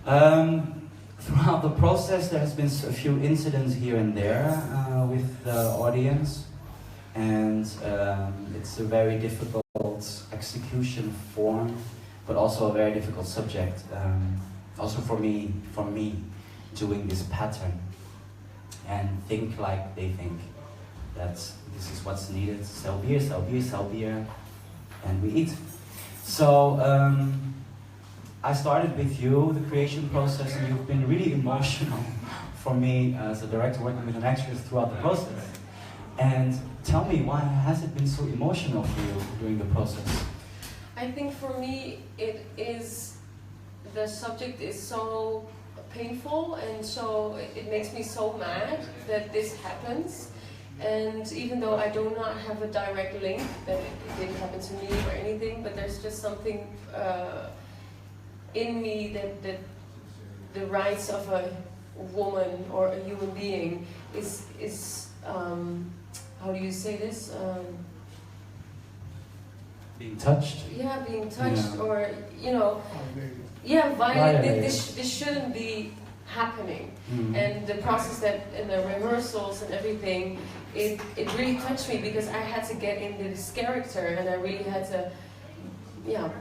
Throughout the process, there has been a few incidents here and there with the audience, and it's a very difficult execution form, but also a very difficult subject. Also for me, doing this pattern and think like they think that this is what's needed. Sell beer, sell beer, sell beer, and we eat. So I started with you, the creation process, and you've been really emotional for me as a director working with an actress throughout the process. And tell me, why has it been so emotional for you during the process? I think for me, the subject is so painful, and so it makes me so mad that this happens. And even though I do not have a direct link that it didn't happen to me or anything, but there's just something in me that the rights of a woman or a human being is how do you say this? Being touched. Yeah, being touched, yeah. Or violent. This shouldn't be happening. Mm-hmm. And the process and the rehearsals and everything, it really touched me because I had to get into this character, and I really had to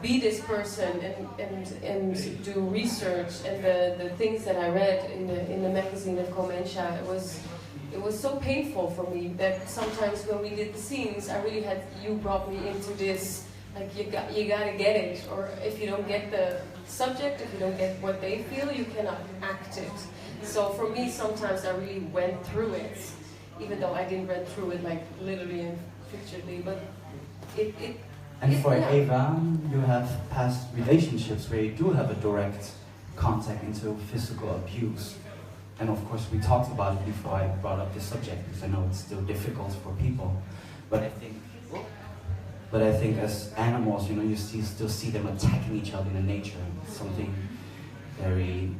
be this person and do research. And the things that I read in the magazine of Comensha, it was so painful for me that sometimes when we did the scenes, I really had, you brought me into this, like you gotta get it, or if you don't get the subject, if you don't get what they feel, you cannot act it. So for me, sometimes I really went through it, even though I didn't run through it like literally and figuratively, but it. And for Eva, you have past relationships where you do have a direct contact into physical abuse. And of course, we talked about it before I brought up this subject, because I know it's still difficult for people. But I think as animals, you still see them attacking each other in nature. It's something very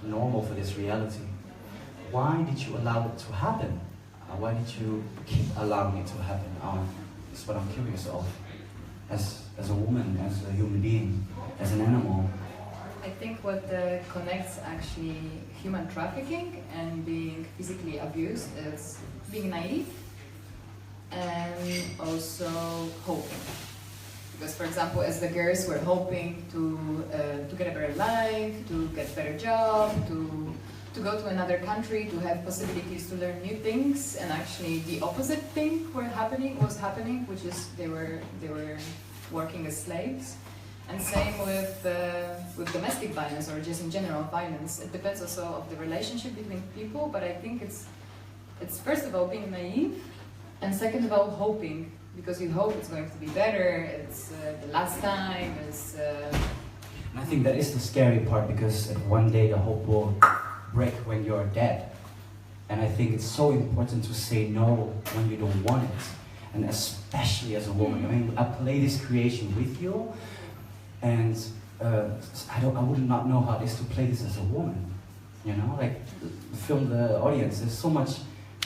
normal for this reality. Why did you allow it to happen? Why did you keep allowing it to happen? That's what I'm curious of. As a woman, as a human being, as an animal. I think what connects actually human trafficking and being physically abused is being naive and also hoping. Because, for example, as the girls were hoping to get a better life, to get a better job, to go to another country, to have possibilities to learn new things, and actually the opposite thing was happening, which is they were working as slaves. And same with domestic violence, or just in general violence. It depends also of the relationship between people, but I think it's first of all being naive, and second of all hoping, because you hope it's going to be better, it's the last time, And I think that is the scary part, because one day the hope will break when you're dead. And I think it's so important to say no when you don't want it, and especially as a woman. I mean, I play this creation with you, and I would not know how it is to play this as a woman. Like film the audience. There's so much.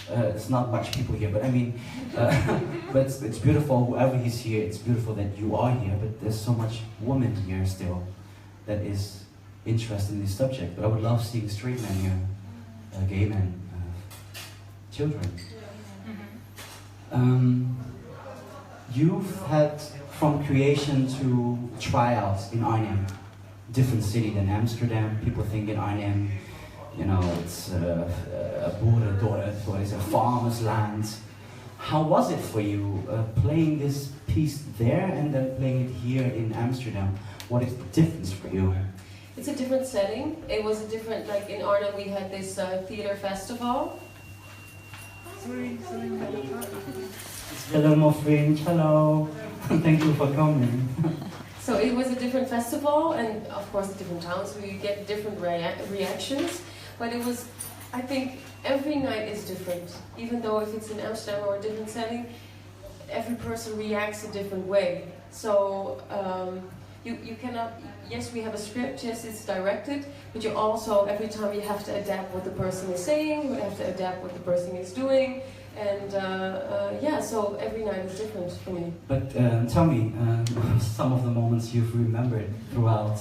It's not much people here, but I mean, but it's beautiful. Whoever is here, it's beautiful that you are here. But there's so much woman here still that is interested in this subject. But I would love seeing straight men here, gay men, children. You've had from creation to tryouts in Arnhem, different city than Amsterdam. People think in Arnhem, it's a boerendorp, or it's a farmer's land. How was it for you playing this piece there and then playing it here in Amsterdam? What is the difference for you? It's a different setting. It was a different, like in Arnhem we had this theater festival. Hello, Fringe. Hello. Thank you for coming. So it was a different festival, and of course different towns, we get different reactions. But it was, I think, every night is different. Even though if it's in Amsterdam or a different setting, every person reacts a different way. So you cannot, yes, we have a script, yes, it's directed, but you also, every time you have to adapt what the person is saying, you have to adapt what the person is doing, And yeah, so every night is different for me. But tell me, some of the moments you've remembered throughout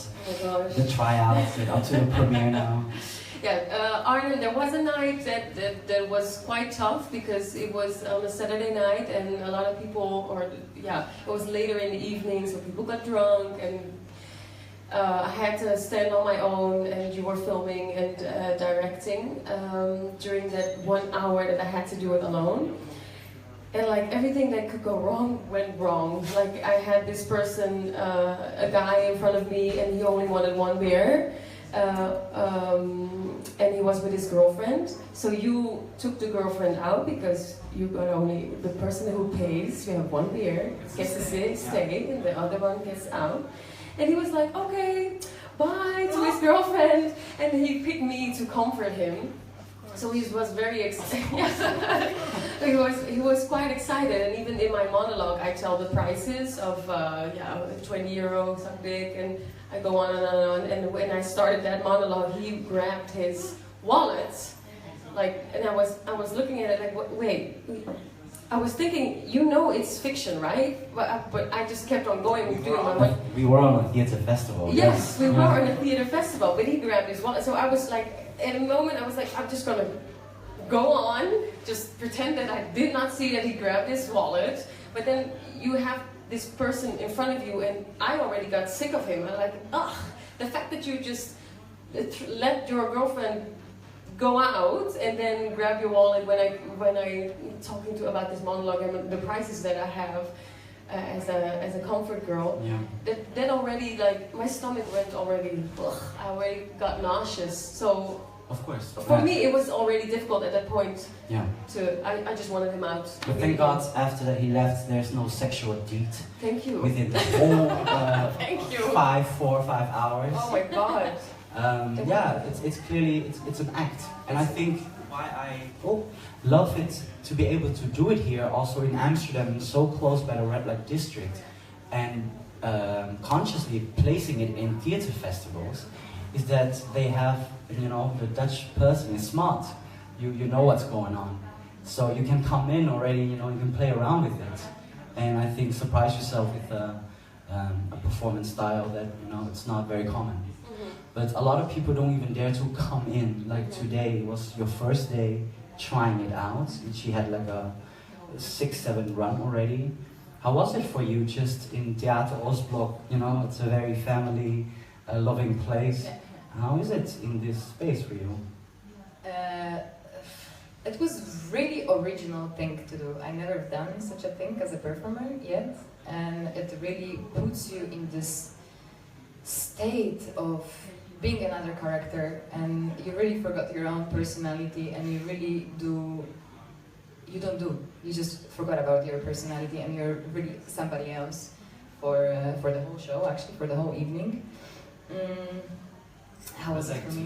the tryouts and up to the premiere now. Yeah, Arnhem, there was a night that was quite tough because it was on a Saturday night and a lot of people, it was later in the evening, so people got drunk and I had to stand on my own, and you were filming and directing during that 1 hour that I had to do it alone. And like everything that could go wrong went wrong. Like I had this person, a guy in front of me, and he only wanted 1 beer. And he was with his girlfriend. So you took the girlfriend out because you got only the person who pays. You have 1 beer, gets to stay, and the other one gets out. And he was like, okay, bye to his girlfriend. And he picked me to comfort him. So he was very excited. he was quite excited. And even in my monologue, I tell the prices of 20 euro, something, and I go on and on. And when I started that monologue, he grabbed his wallet, and I was looking at it like, wait. I was thinking, it's fiction, right? But I just kept on going with doing my work. We were on a theater festival. Yes, we were on a theater festival, but he grabbed his wallet. So I was like, at a moment, I was like, I'm just gonna go on, just pretend that I did not see that he grabbed his wallet. But then you have this person in front of you, and I already got sick of him. I'm like, the fact that you just let your girlfriend go out and then grab your wallet when I talking to about this monologue and the prices that I have as a comfort girl. Yeah. That already, like, my stomach went already. I already got nauseous. So of course. For me, it was already difficult at that point. Yeah. I just wanted him out. But thank God, after that he left, there's no sexual deed. Thank you. Within the whole thank you. 4 or 5 hours. Oh my God. Yeah, it's clearly it's an act, and I think why I love it to be able to do it here, also in Amsterdam, so close by the red light district, and consciously placing it in theater festivals, is that they have, the Dutch person is smart. You know what's going on, so you can come in already. You can play around with it, and I think surprise yourself with a performance style that it's not very common. But a lot of people don't even dare to come in. Like today was your first day trying it out, and she had like a 6-7 run already. How was it for you just in Theater Oostblok? It's a very family loving place. How is it in this space for you? It was really original thing to do. I never done such a thing as a performer yet, and it really puts you in this state of being another character, and you really forgot your own personality, and you just forgot about your personality, and you're really somebody else for the whole show, actually for the whole evening. How was it for me?